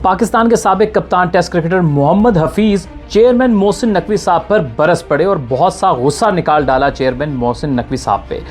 पाकिस्तान के साबिक कप्तान test cricketer Mohammad Hafeez chairman Mohsin Naqvi साहब पर बरस पड़े और बहुत सा गुस्सा निकाल डाला चेयरमैन मोहसिन नकवी साहब पे।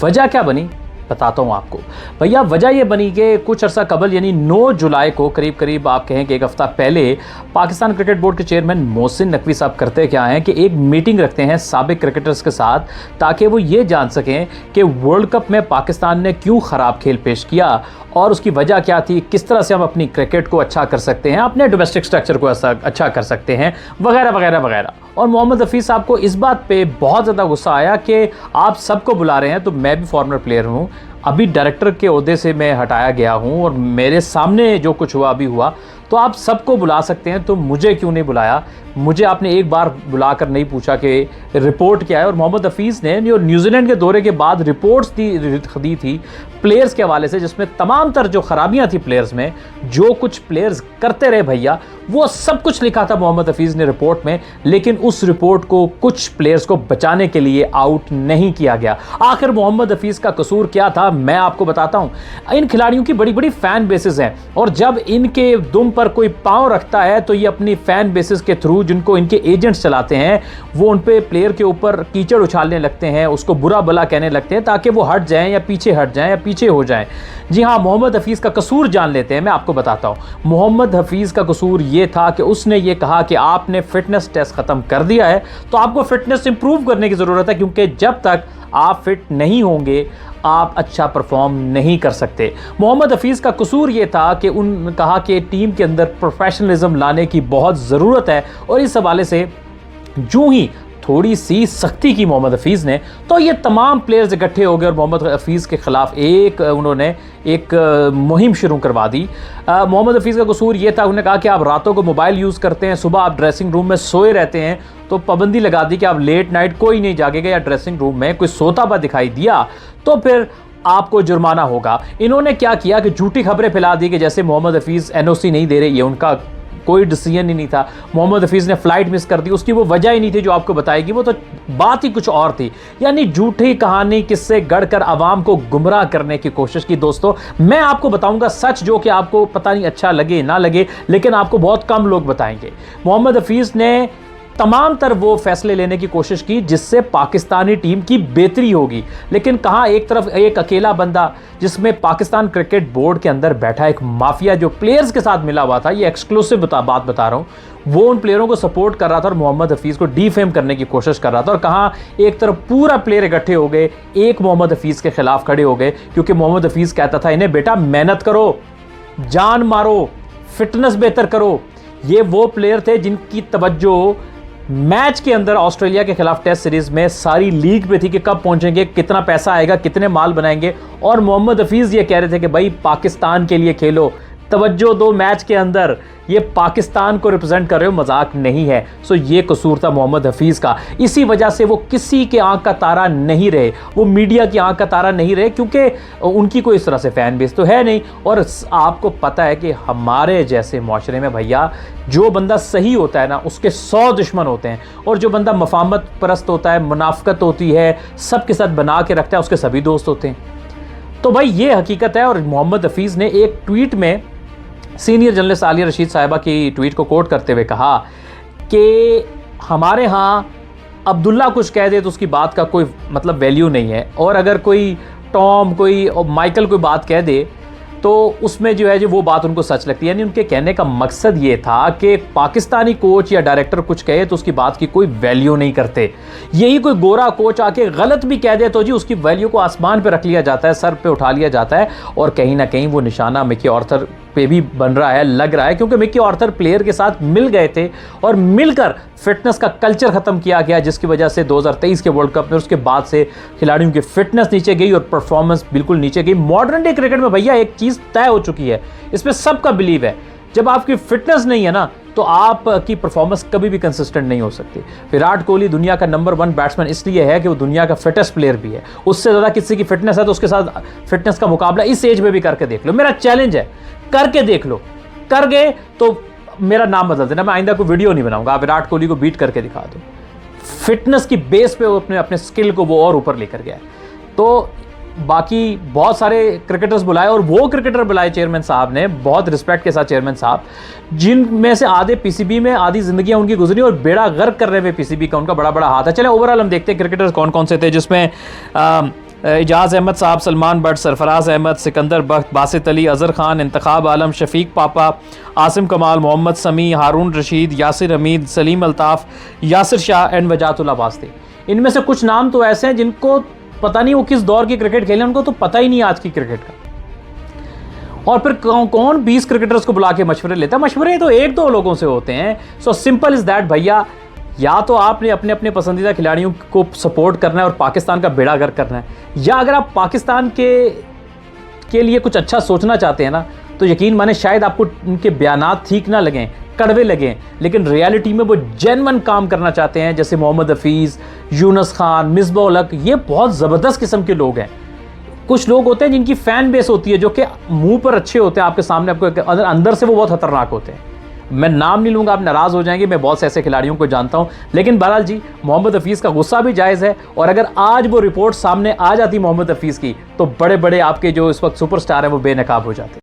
वजह क्या बनी बताता हूँ आपको भैया। वजह यह बनी कि कुछ अर्सा कबल यानी 9 जुलाई को करीब आप कहें कि एक हफ्ता पहले पाकिस्तान क्रिकेट बोर्ड के चेयरमैन मोहसिन नकवी साहब करते क्या हैं कि एक मीटिंग रखते हैं साबिक क्रिकेटर्स के साथ, ताकि वो ये जान सकें कि वर्ल्ड कप में पाकिस्तान ने क्यों ख़राब खेल पेश किया और उसकी वजह क्या थी, किस तरह से हम अपनी क्रिकेट को अच्छा कर सकते हैं, अपने डोमेस्टिक स्ट्रक्चर को अच्छा कर सकते हैं, वगैरह वगैरह वगैरह। और मोहम्मद हफीज़ साहब को इस बात पे बहुत ज़्यादा गुस्सा आया कि आप सबको बुला रहे हैं, तो मैं भी फॉर्मर प्लेयर हूँ, अभी डायरेक्टर के ओहदे से मैं हटाया गया हूँ और मेरे सामने जो कुछ हुआ अभी हुआ, तो आप सबको बुला सकते हैं, तो मुझे क्यों नहीं बुलाया? मुझे आपने एक बार बुलाकर नहीं पूछा कि रिपोर्ट क्या है। और मोहम्मद हफीज़ ने जो न्यूजीलैंड के दौरे के बाद रिपोर्ट्स दी थी प्लेयर्स के हवाले से, जिसमें तमाम तर जो ख़राबियाँ थी प्लेयर्स में, जो कुछ प्लेयर्स करते रहे भैया, वो सब कुछ लिखा था मोहम्मद हफीज़ ने रिपोर्ट में। लेकिन उस रिपोर्ट को कुछ प्लेयर्स को बचाने के लिए आउट नहीं किया गया। आखिर मोहम्मद हफीज़ का कसूर क्या था, मैं आपको बताता हूँ। इन खिलाड़ियों की बड़ी बड़ी फ़ैन बेसिस हैं और जब इनके दुम पर कोई पाँव रखता है तो ये अपनी फ़ैन बेसिस के थ्रू, जिनको इनके एजेंट्स चलाते हैं, वो उन पे प्लेयर के ऊपर कीचड़ उछालने लगते हैं, उसको बुरा भला कहने लगते हैं ताकि वो हट जाएं या पीछे हट जाएं या पीछे हो जाएं। जी हाँ, मोहम्मद हफीज़ का कसूर जान लेते हैं। मैं आपको बताता हूँ मोहम्मद हफीज़ का कसूर ये था कि उसने ये कहा कि आपने फिटनेस टेस्ट ख़त्म कर दिया है तो आपको फिटनेस इंप्रूव करने की ज़रूरत है, क्योंकि जब तक आप फिट नहीं होंगे आप अच्छा परफॉर्म नहीं कर सकते। मोहम्मद हफीज़ का कसूर ये था कि उन्होंने कहा कि टीम के अंदर प्रोफेशनलिज्म लाने की बहुत ज़रूरत है, और इस हवाले से जो ही थोड़ी सी सख्ती की मोहम्मद हफीज़ ने, तो ये तमाम प्लेयर्स इकट्ठे हो गए और मोहम्मद हफीज़ के ख़िलाफ़ उन्होंने एक मुहिम शुरू करवा दी। मोहम्मद हफीज़ का कसूर ये था, उन्होंने कहा कि आप रातों को मोबाइल यूज़ करते हैं, सुबह आप ड्रेसिंग रूम में सोए रहते हैं, तो पाबंदी लगा दी कि आप लेट नाइट कोई नहीं जागेगा या ड्रेसिंग रूम में कोई सोता हुआ दिखाई दिया तो फिर आपको जुर्माना होगा। इन्होंने क्या किया कि झूठी खबरें फैला दी कि जैसे मोहम्मद हफीज़ एनओसी नहीं दे रहे, ये उनका कोई डिसीजन ही नहीं था। मोहम्मद हफीज़ ने फ़्लाइट मिस कर दी, उसकी वो वजह ही नहीं थी जो आपको बताएगी, वो तो बात ही कुछ और थी। यानी झूठी कहानी किस्से गढ़कर आवाम को गुमराह करने की कोशिश की। दोस्तों, मैं आपको बताऊंगा सच, जो कि आपको पता नहीं अच्छा लगे ना लगे, लेकिन आपको बहुत कम लोग बताएंगे। मोहम्मद हफीज़ ने तमाम तर वो फैसले लेने की कोशिश की जिससे पाकिस्तानी टीम की बेहतरी होगी, लेकिन कहाँ एक तरफ एक अकेला बंदा, जिसमें पाकिस्तान क्रिकेट बोर्ड के अंदर बैठा एक माफिया जो प्लेयर्स के साथ मिला हुआ था, ये एक्सक्लूसिव बात बता रहा हूँ, वो उन प्लेयरों को सपोर्ट कर रहा था और मोहम्मद हफीज़ को डीफेम करने की कोशिश कर रहा था। और कहाँ एक तरफ पूरा प्लेयर इकट्ठे हो गए, एक मोहम्मद हफीज़ के खिलाफ खड़े हो गए, क्योंकि मोहम्मद हफीज़ कहता था इन्हें, बेटा मेहनत करो, जान मारो, फिटनेस बेहतर करो। ये वो प्लेयर थे जिनकी तवज्जो मैच के अंदर ऑस्ट्रेलिया के खिलाफ टेस्ट सीरीज में सारी लीग पे थी कि कब पहुंचेंगे, कितना पैसा आएगा, कितने माल बनाएंगे। और मोहम्मद हफीज़ ये कह रहे थे कि भाई पाकिस्तान के लिए खेलो, तवज्जो दो मैच के अंदर, ये पाकिस्तान को रिप्रेजेंट कर रहे हो, मजाक नहीं है। सो ये कसूर था मोहम्मद हफीज़ का। इसी वजह से वो किसी के आंख का तारा नहीं रहे, वो मीडिया की आंख का तारा नहीं रहे, क्योंकि उनकी कोई इस तरह से फ़ैन बेस तो है नहीं। और आपको पता है कि हमारे जैसे माशरे में भैया जो बंदा सही होता है ना, उसके 100 दुश्मन होते हैं, और जो बंदा मफामत परस्त होता है, मुनाफकत होती है, सबके साथ बना के रखता है, उसके सभी दोस्त होते हैं। तो भाई ये हकीकत है। और मोहम्मद हफीज़ ने एक ट्वीट में सीनियर जर्नलिस्ट आलिया रशीद साहिबा की ट्वीट को कोट करते हुए कहा कि हमारे यहाँ अब्दुल्ला कुछ कह दे तो उसकी बात का कोई मतलब वैल्यू नहीं है, और अगर कोई टॉम कोई माइकल कोई बात कह दे तो उसमें जो है जो वो बात उनको सच लगती है। यानी उनके कहने का मकसद ये था कि पाकिस्तानी कोच या डायरेक्टर कुछ कहे तो उसकी बात की कोई वैल्यू नहीं करते। यही कोई गोरा कोच आके गलत भी कह दे तो जी उसकी वैल्यू को आसमान पे रख लिया जाता है, सर पे उठा लिया जाता है, और कहीं ना कहीं वो निशाना मिकी आर्थर पे भी बन रहा है, लग रहा है, क्योंकि मिकी आर्थर प्लेयर के साथ मिल गए थे और मिलकर फिटनेस का कल्चर ख़त्म किया गया, जिसकी वजह से 2023 के वर्ल्ड कप में उसके बाद से खिलाड़ियों की फिटनेस नीचे गई और परफॉर्मेंस बिल्कुल नीचे गई। मॉडर्न डे क्रिकेट में भैया एक चीज़ तय हो चुकी है, इसमें सबका बिलीव है, जब आपकी फिटनेस नहीं है ना तो आपकी परफॉर्मेंस कभी भी कंसिस्टेंट नहीं हो सकती। विराट कोहली दुनिया का नंबर 1 बैट्समैन इसलिए है कि वो दुनिया का फिटेस्ट प्लेयर भी है। उससे ज़्यादा किसी की फिटनेस है तो उसके साथ फिटनेस का मुकाबला इस एज में भी करके देख लो। मेरा चैलेंज है, करके देख लो, कर गए तो मेरा नाम बदल देना, मैं आइंदा कोई वीडियो नहीं बनाऊंगा, आप विराट कोहली को बीट करके दिखा दो। फिटनेस की बेस पे वो अपने स्किल को वो और ऊपर लेकर गया है। तो बाकी बहुत सारे क्रिकेटर्स बुलाए, और वो क्रिकेटर बुलाए चेयरमैन साहब ने, बहुत रिस्पेक्ट के साथ चेयरमैन साहब, जिनमें से आधे पीसीबी में आधी जिंदगियां उनकी गुजरी और बेड़ा गर्क करने में पीसीबी का उनका बड़ा बड़ा हाथ है। चले ओवरऑल हम देखते हैं क्रिकेटर्स कौन कौन से थे, जिसमें एजाज अहमद साहब, सलमान बट, सरफराज अहमद, सिकंदर बख्त, बासित अली, अजहर खान, इंतखाब आलम, शफीक पापा, आसिम कमाल, मोहम्मद समी, हारून रशीद, यासिर हमीद, सलीम अल्ताफ़, यासिर शाह एंड वजातुल्लाह वास्ते। इनमें से कुछ नाम तो ऐसे हैं जिनको पता नहीं वो किस दौर की क्रिकेट खेले, उनको तो पता ही नहीं आज की क्रिकेट का। और फिर कौन 20 क्रिकेटर्स को बुला के मशवरे लेता है? मशवरे तो एक दो लोगों से होते हैं। सो सिंपल इज दैट भैया, या तो आपने अपने अपने पसंदीदा खिलाड़ियों को सपोर्ट करना है और पाकिस्तान का बेड़ा गर्क करना है, या अगर आप पाकिस्तान के लिए कुछ अच्छा सोचना चाहते हैं ना, तो यकीन माने शायद आपको उनके बयानात ठीक ना लगें, कड़वे लगें, लेकिन रियलिटी में वो जेन्युइन काम करना चाहते हैं। जैसे मोहम्मद हफीज़, यूनुस खान, मिसबाह उल हक, ये बहुत ज़बरदस्त किस्म के लोग हैं। कुछ लोग होते हैं जिनकी फ़ैन बेस होती है, जो कि मुंह पर अच्छे होते हैं आपके सामने, आपको अंदर से वो बहुत खतरनाक होते हैं। मैं नाम नहीं लूँगा, आप नाराज़ हो जाएंगे, मैं बहुत से ऐसे खिलाड़ियों को जानता हूँ। लेकिन बहरहाल जी, मोहम्मद हफीज़ का गुस्सा भी जायज़ है, और अगर आज वो रिपोर्ट सामने आ जाती मोहम्मद हफीज़ की, तो बड़े बड़े आपके जो इस वक्त सुपरस्टार हैं वो बेनकाब हो जाते।